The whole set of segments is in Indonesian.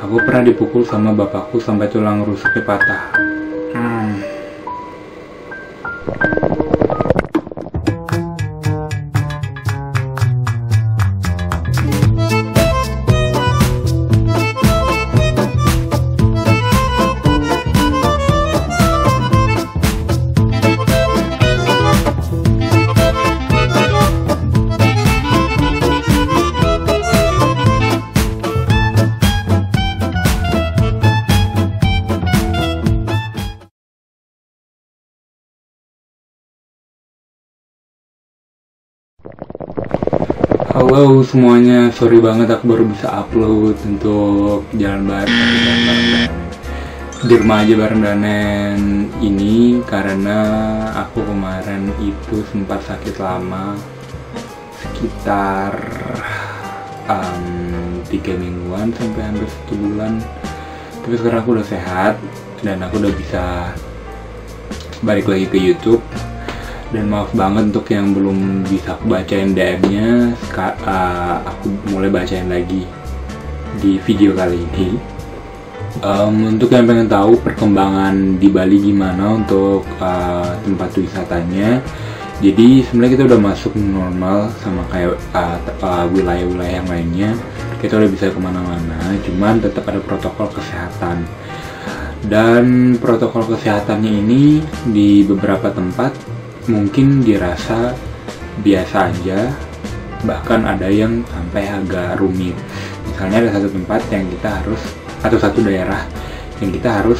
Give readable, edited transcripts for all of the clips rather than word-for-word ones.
Aku pernah dipukul sama bapakku sampai tulang rusuknya patah. Halo semuanya, sorry banget aku baru bisa upload untuk jalan bareng di rumah aja bareng Danen ini karena aku kemarin itu sempat sakit lama sekitar 3 mingguan sampai hampir 1 bulan. Tapi sekarang aku udah sehat dan aku udah bisa balik lagi ke YouTube. Dan maaf banget untuk yang belum bisa aku bacain DM-nya, aku mulai bacain lagi di video kali ini. Untuk yang pengen tahu perkembangan di Bali gimana untuk tempat wisatanya, jadi sebenarnya kita udah masuk normal sama kayak wilayah-wilayah yang lainnya. Kita udah bisa kemana-mana, cuman tetap ada protokol kesehatan. Dan protokol kesehatannya ini di beberapa tempat mungkin dirasa biasa aja, bahkan ada yang sampai agak rumit. Misalnya ada satu tempat yang kita harus, atau satu daerah yang kita harus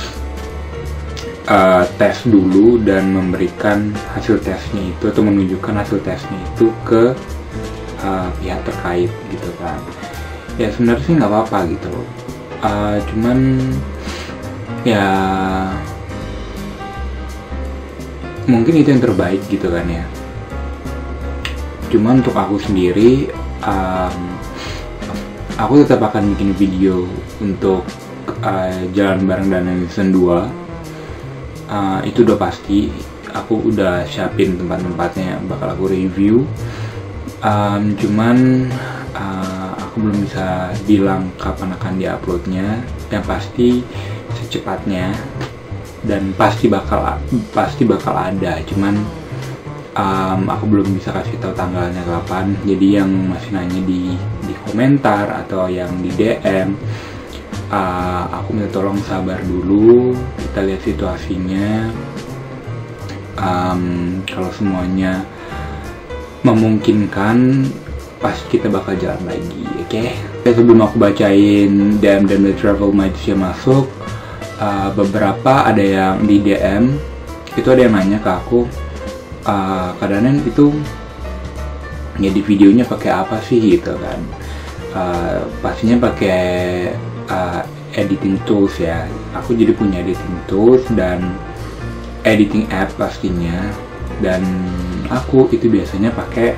tes dulu dan memberikan hasil tesnya itu atau menunjukkan hasil tesnya itu ke pihak terkait gitu kan. Ya sebenarnya sih nggak apa-apa gitu loh, cuman ya mungkin itu yang terbaik gitu kan ya. Cuman untuk aku sendiri, aku tetap akan bikin video untuk jalan bareng Danen season 2. Itu udah pasti. Aku udah siapin tempat-tempatnya bakal aku review. Cuman aku belum bisa bilang kapan akan diuploadnya. Yang pasti secepatnya. Dan pasti bakal ada, cuman aku belum bisa kasih tahu tanggalnya kapan. Jadi yang masih nanya di komentar atau yang di DM, aku minta tolong sabar dulu, kita lihat situasinya. Kalau semuanya memungkinkan, pasti kita bakal jalan lagi, oke? Sebelum aku bacain DM dan The Travel Mages yang masuk, beberapa ada yang di DM itu ada yang nanya ke aku, Kak Danen itu ya di videonya pakai apa sih gitu kan. Pastinya pakai editing tools ya. Aku jadi punya editing tools dan editing app pastinya, dan aku itu biasanya pakai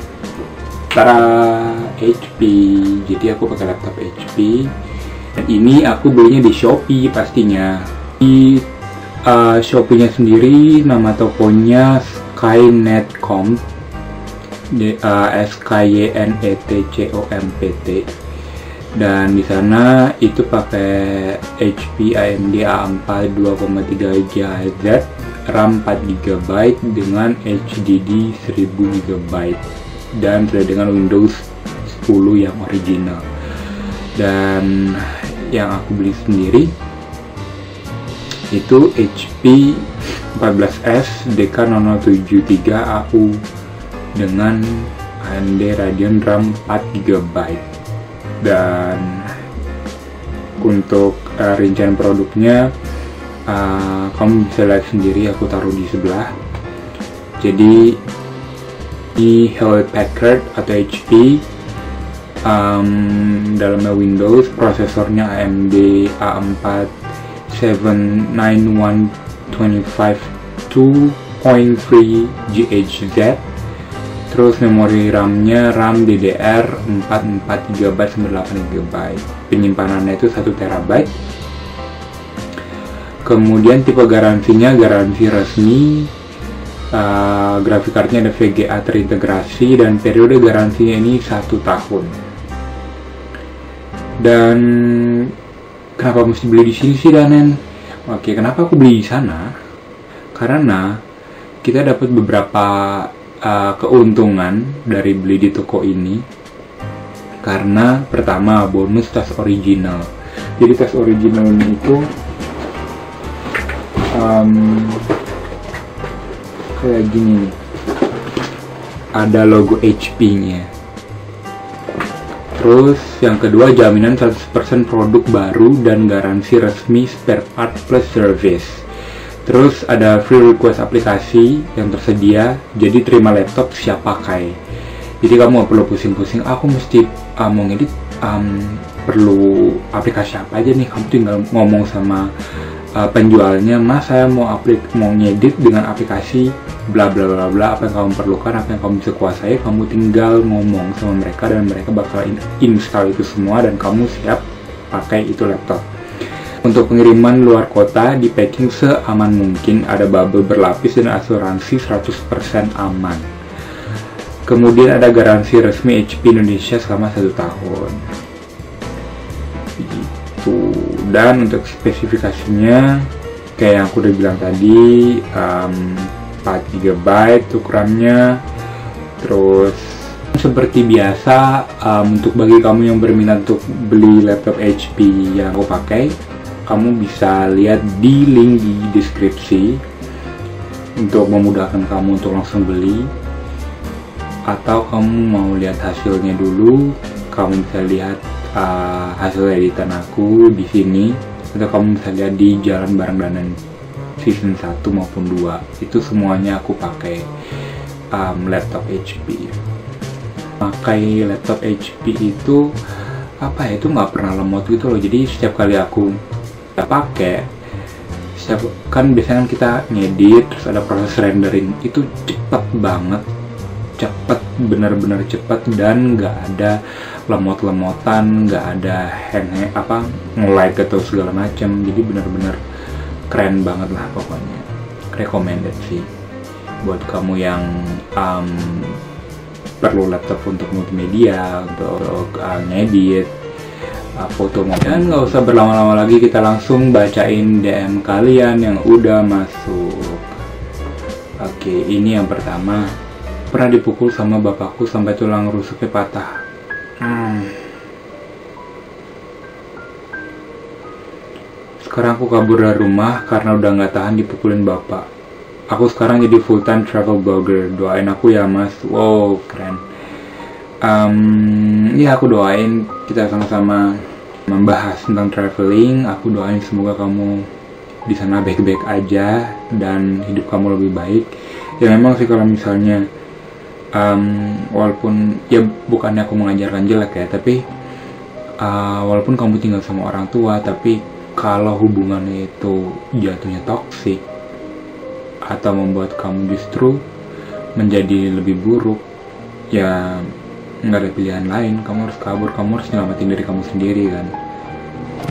HP. Jadi aku pakai laptop HP. Dan ini aku belinya di Shopee pastinya. Di Shopee-nya sendiri nama tokonya Skynetcompt, SKYNETCOMPT. Dan di sana itu pakai HP AMD A4 2,3 GHz, RAM 4 GB dengan HDD 1000 GB dan sudah dengan Windows 10 yang original. Dan yang aku beli sendiri itu HP 14S DK0073AU dengan AMD Radeon RAM 4 GB. Dan untuk rincian produknya kamu bisa lihat sendiri, aku taruh di sebelah. Jadi di Hewlett Packard atau HP, dalamnya Windows, prosesornya AMD A4 79125 2.3 GHz. Terus memori RAM-nya RAM DDR 44 GB sampai 8 GB. Penyimpanannya itu 1 TB. Kemudian tipe garansinya garansi resmi. Grafik cardnya ada VGA terintegrasi dan periode garansinya ini 1 tahun. Dan kenapa mesti beli di sini sih Danen? Oke, kenapa aku beli di sana? Karena kita dapat beberapa keuntungan dari beli di toko ini. Karena pertama, bonus tas original. Jadi tas original ini itu kayak gini nih, ada logo HP-nya. Terus yang kedua, jaminan 100% produk baru dan garansi resmi spare part plus service. Terus ada free request aplikasi yang tersedia, jadi terima laptop siap pakai. Jadi kamu gak perlu pusing-pusing, aku mesti mau ngedit, perlu aplikasi apa aja nih. Kamu tinggal ngomong sama penjualnya, mas saya mau ngedit dengan aplikasi bla bla bla bla, apa yang kamu perlukan, apa yang kamu bisa kuasai, kamu tinggal ngomong sama mereka dan mereka bakal install itu semua dan kamu siap pakai itu laptop. Untuk pengiriman luar kota di packing seaman mungkin, ada bubble berlapis dan asuransi 100% aman. Kemudian ada garansi resmi HP Indonesia selama 1 tahun. Dan untuk spesifikasinya kayak yang aku udah bilang tadi, 4 GB ukurannya. Terus seperti biasa, untuk bagi kamu yang berminat untuk beli laptop HP yang aku pakai, kamu bisa lihat di link di deskripsi untuk memudahkan kamu untuk langsung beli. Atau kamu mau lihat hasilnya dulu, kamu bisa lihat hasil editan aku di sini, atau kamu bisa lihat di Jalan Bareng Danen season 1 maupun 2. Itu semuanya aku pakai laptop HP. Pakai laptop HP itu apa ya, itu nggak pernah lemot gitu loh. Jadi setiap kali aku pakai, kan biasanya kita ngedit terus ada proses rendering, itu cepet banget, cepet, bener-bener cepet, dan nggak ada lemot-lemotan, nggak ada nge-lag atau segala macam. Jadi bener-bener keren banget lah pokoknya. Recommended sih buat kamu yang perlu laptop untuk multimedia, untuk ngedit foto. Dan nggak usah berlama-lama lagi, kita langsung bacain DM kalian yang udah masuk. Oke, ini yang pertama. Pernah dipukul sama bapakku sampai tulang rusuknya patah. Sekarang aku kabur dari rumah karena udah nggak tahan dipukulin bapak. Aku sekarang jadi full time travel blogger. Doain aku ya mas. Wow, keren. Ya aku doain kita sama-sama membahas tentang traveling. Aku doain semoga kamu di sana baik-baik aja dan hidup kamu lebih baik. Ya memang sih kalau misalnya walaupun ya bukannya aku mengajarkan jelek ya, tapi walaupun kamu tinggal sama orang tua, tapi kalau hubungannya itu jatuhnya toksik atau membuat kamu justru menjadi lebih buruk, ya nggak ada pilihan lain, kamu harus kabur, kamu harus nyelamatin diri kamu sendiri kan.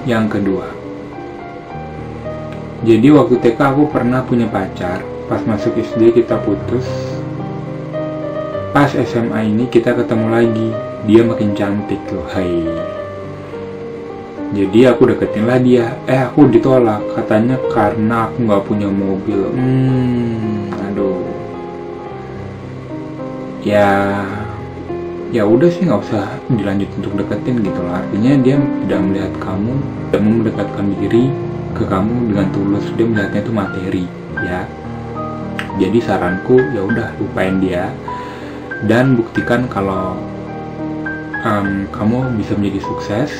Yang kedua, jadi waktu TK aku pernah punya pacar, pas masuk SD kita putus. Pas SMA ini kita ketemu lagi, dia makin cantik loh, hai. Jadi aku deketin lah dia, aku ditolak, katanya karena aku nggak punya mobil. Aduh. Ya udah sih, nggak usah dilanjut untuk deketin gitu loh. Artinya dia tidak melihat kamu, tidak mau mendekatkan diri ke kamu dengan tulus, dia melihatnya itu materi, ya. Jadi saranku ya udah lupain dia dan buktikan kalau kamu bisa menjadi sukses.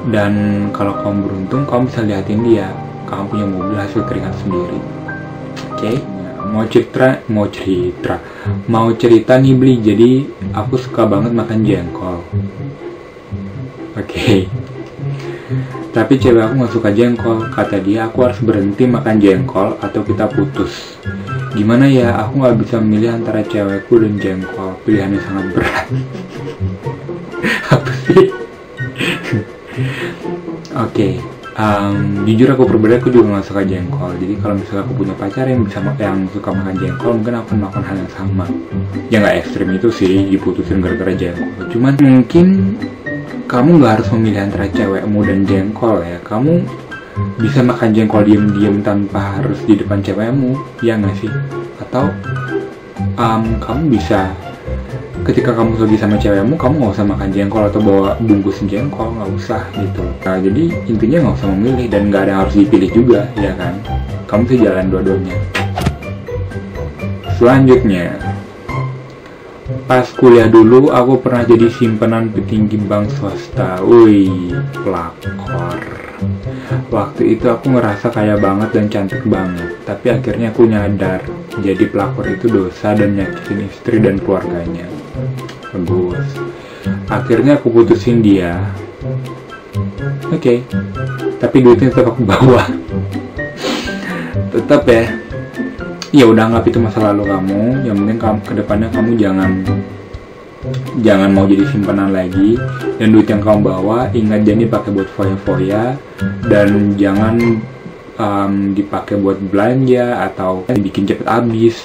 Dan kalau kamu beruntung, kamu bisa liatin dia, kamu punya mobil hasil keringat sendiri. Oke? Mau cerita nih Bli, jadi aku suka banget makan jengkol. Oke. Tapi cewek aku gak suka jengkol, kata dia aku harus berhenti makan jengkol atau kita putus. Gimana ya, aku gak bisa memilih antara cewekku dan jengkol, pilihannya sangat berat. Apa sih? Oke, jujur aku pribadi, aku juga gak suka jengkol. Jadi kalau misalnya aku punya pacar yang suka makan jengkol, mungkin aku melakukan hal yang sama. Ya gak ekstrim itu sih, diputusin gara-gara jengkol. Cuman mungkin kamu nggak harus memilih antara cewekmu dan jengkol ya. Kamu bisa makan jengkol diem-diem tanpa harus di depan cewekmu, ya nggak sih? Atau kamu bisa ketika kamu lagi sama cewekmu, kamu nggak usah makan jengkol atau bawa bungkus jengkol, nggak usah gitu. Nah, jadi intinya nggak usah memilih dan nggak ada yang harus dipilih juga, ya kan? Kamu bisa jalan dua-duanya. Selanjutnya, pas kuliah dulu aku pernah jadi simpenan petinggi bank swasta. Wih, pelakor. Waktu itu aku ngerasa kaya banget dan cantik banget. Tapi akhirnya aku nyadar, jadi pelakor itu dosa dan nyakitin istri dan keluarganya. Bagus. Akhirnya aku putusin dia. Oke. Tapi duitnya tetap aku bawa. Tetap ya. Ya udah, anggap itu masa lalu kamu. Yang penting kamu kedepannya kamu jangan mau jadi simpanan lagi, dan duit yang kamu bawa ingat jangan dipakai buat foya-foya, dan jangan dipakai buat belanja atau dibikin cepet habis.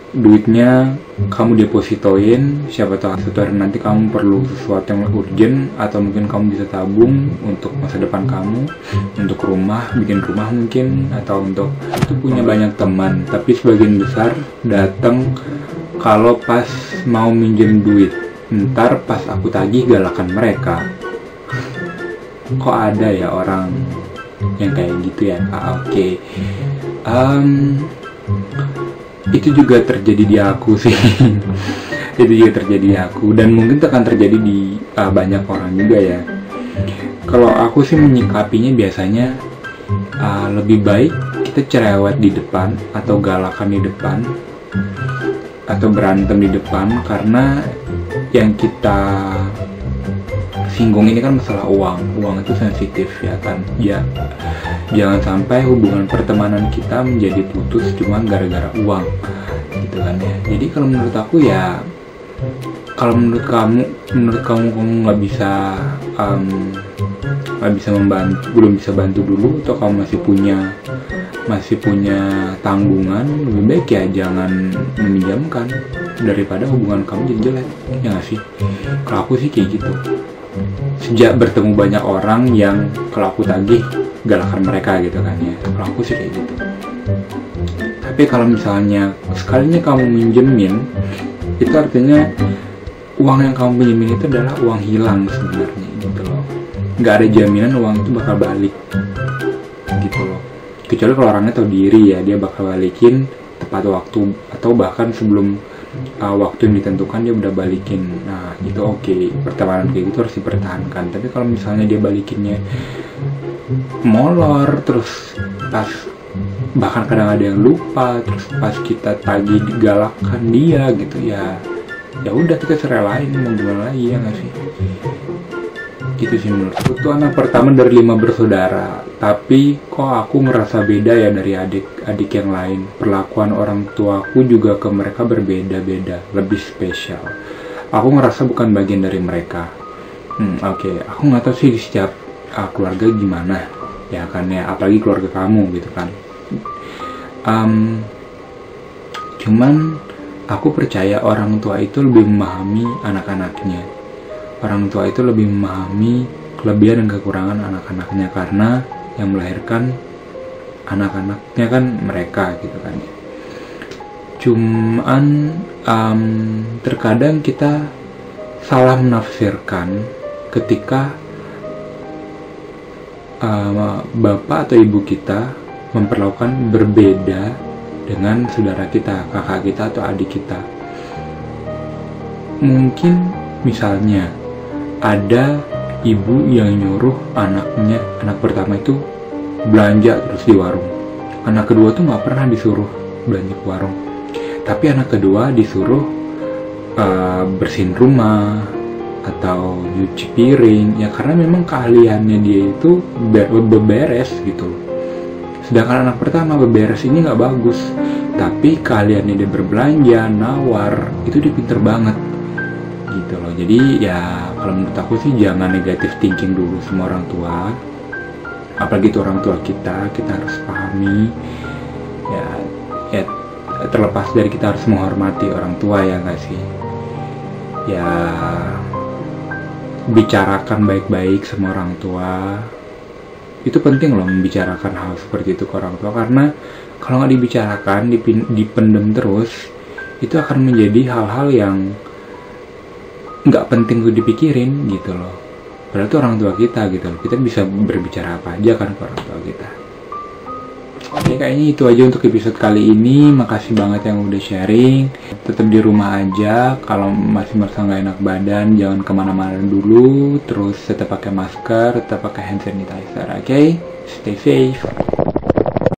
Duitnya kamu depositoin, siapa tahu suatu hari nanti kamu perlu sesuatu yang urgent, atau mungkin kamu bisa tabung untuk masa depan kamu, untuk rumah, bikin rumah mungkin, atau untuk itu punya banyak teman. Tapi sebagian besar datang kalau pas mau minjem duit, ntar pas aku tagih galakan mereka. Kok ada ya orang yang kayak gitu ya? Oke. Itu juga terjadi di aku sih. Itu juga terjadi di aku, dan mungkin akan terjadi di banyak orang juga ya. Kalau aku sih menyikapinya biasanya lebih baik kita cerewet di depan, atau galakan di depan, atau berantem di depan, karena yang kita singgung ini kan masalah uang. Uang itu sensitif ya kan. Ya, jangan sampai hubungan pertemanan kita menjadi putus cuma gara-gara uang gitu kan ya. Jadi kalau menurut aku ya, kalau menurut kamu nggak bisa membantu, belum bisa bantu dulu, atau kamu masih punya tanggungan, lebih baik ya jangan meminjamkan daripada hubungan kamu jadi jelek, ya nggak sih? Kalau aku sih kayak gitu. Sejak bertemu banyak orang yang kalau aku tagih galakan mereka gitu kan ya. Kalau aku sih kayak gitu. Tapi kalau misalnya sekalinya kamu minjemin, itu artinya uang yang kamu pinjemin itu adalah uang hilang sebenarnya gitu loh. Nggak ada jaminan uang itu bakal balik gitu loh. Kecuali kalau orangnya tahu diri ya, dia bakal balikin tepat waktu, atau bahkan sebelum waktu yang ditentukan dia udah balikin. Nah itu oke. Pertemanan kayak gitu harus dipertahankan. Tapi kalau misalnya dia balikinnya molor, terus pas bahkan kadang ada yang lupa, terus pas kita tagih digalakan dia gitu ya, ya udah kita serelain, mau gimana lagi, ya nggak sih? Gitu sih menurutku. Tuh anak pertama dari 5 bersaudara, tapi kok aku ngerasa beda ya dari adik-adik yang lain. Perlakuan orang tuaku juga ke mereka berbeda-beda, lebih spesial. Aku ngerasa bukan bagian dari mereka. Oke. Aku nggak tahu sih setiap keluarga gimana ya kan ya, apalagi keluarga kamu gitu kan. Cuman aku percaya orang tua itu lebih memahami anak-anaknya. Orang tua itu lebih memahami kelebihan dan kekurangan anak-anaknya, karena yang melahirkan anak-anaknya kan mereka gitu kan. Cuman terkadang kita salah menafsirkan ketika bapak atau ibu kita memperlakukan berbeda dengan saudara kita, kakak kita atau adik kita. Mungkin misalnya ada ibu yang nyuruh anaknya, anak pertama itu belanja terus di warung, anak kedua tuh nggak pernah disuruh belanja ke warung, tapi anak kedua disuruh bersihin rumah atau nyuci piring ya, karena memang keahliannya dia itu beberes gitu. Sedangkan anak pertama beberes ini nggak bagus, tapi keahliannya dia berbelanja, nawar, itu dia pinter banget gitu loh. Jadi ya kalau menurut aku sih jangan negatif thinking dulu sama orang tua, apalagi itu orang tua kita harus pahami ya, terlepas dari kita harus menghormati orang tua ya nggak sih. Ya bicarakan baik-baik sama orang tua. Itu penting loh membicarakan hal seperti itu ke orang tua, karena kalau nggak dibicarakan, dipendem terus, itu akan menjadi hal-hal yang nggak penting tuh dipikirin gitu loh. Padahal itu orang tua kita gitu loh. Kita bisa berbicara apa aja kan ke orang tua kita. Oke, kayaknya itu aja untuk episode kali ini. Makasih banget yang udah sharing. Tetap di rumah aja. Kalau masih merasa nggak enak badan, jangan kemana-mana dulu. Terus tetap pakai masker, tetap pakai hand sanitizer. Oke? Stay safe.